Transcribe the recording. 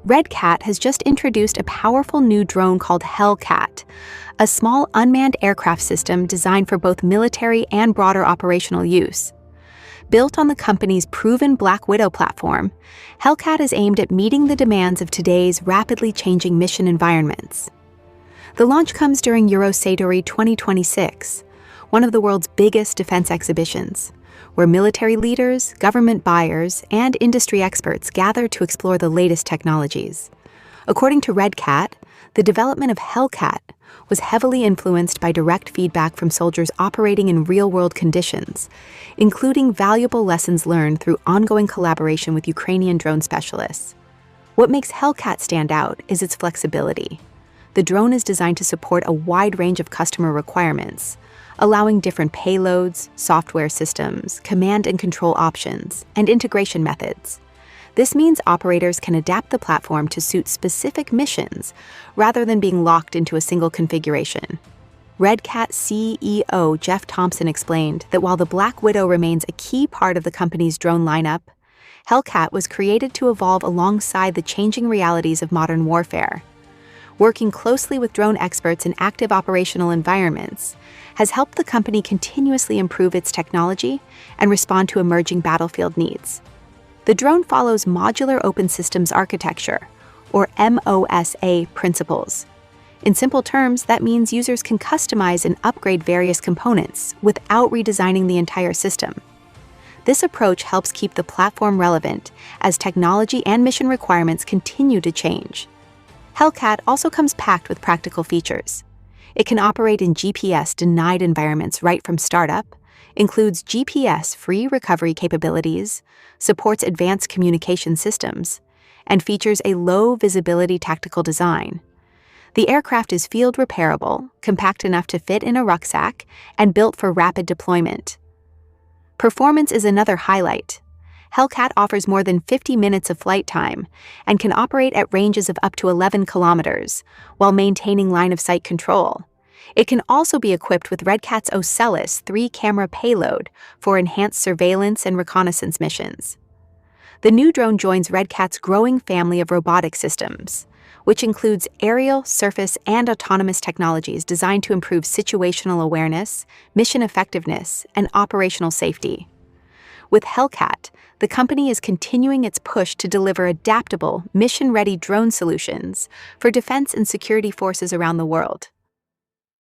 Red Cat has just introduced a powerful new drone called Hellcat, a small unmanned aircraft system designed for both military and broader operational use. Built on the company's proven Black Widow platform, Hellcat is aimed at meeting the demands of today's rapidly changing mission environments. The launch comes during Eurosatory 2026, one of the world's biggest defense exhibitions, where military leaders, government buyers, and industry experts gather to explore the latest technologies. According to Red Cat, the development of Hellcat was heavily influenced by direct feedback from soldiers operating in real-world conditions, including valuable lessons learned through ongoing collaboration with Ukrainian drone specialists. What makes Hellcat stand out is its flexibility. The drone is designed to support a wide range of customer requirements, allowing different payloads, software systems, command and control options, and integration methods. This means operators can adapt the platform to suit specific missions rather than being locked into a single configuration. Red Cat CEO Jeff Thompson explained that while the Black Widow remains a key part of the company's drone lineup, Hellcat was created to evolve alongside the changing realities of modern warfare. Working closely with drone experts in active operational environments has helped the company continuously improve its technology and respond to emerging battlefield needs. The drone follows modular open systems architecture, or MOSA principles. In simple terms, that means users can customize and upgrade various components without redesigning the entire system. This approach helps keep the platform relevant as technology and mission requirements continue to change. Hellcat also comes packed with practical features. It can operate in GPS-denied environments right from startup, includes GPS-free recovery capabilities, supports advanced communication systems, and features a low-visibility tactical design. The aircraft is field-repairable, compact enough to fit in a rucksack, and built for rapid deployment. Performance is another highlight. Hellcat offers more than 50 minutes of flight time and can operate at ranges of up to 11 kilometers while maintaining line-of-sight control. It can also be equipped with Red Cat's Ocellus 3-camera payload for enhanced surveillance and reconnaissance missions. The new drone joins Red Cat's growing family of robotic systems, which includes aerial, surface, and autonomous technologies designed to improve situational awareness, mission effectiveness, and operational safety. With Hellcat, the company is continuing its push to deliver adaptable, mission-ready drone solutions for defense and security forces around the world.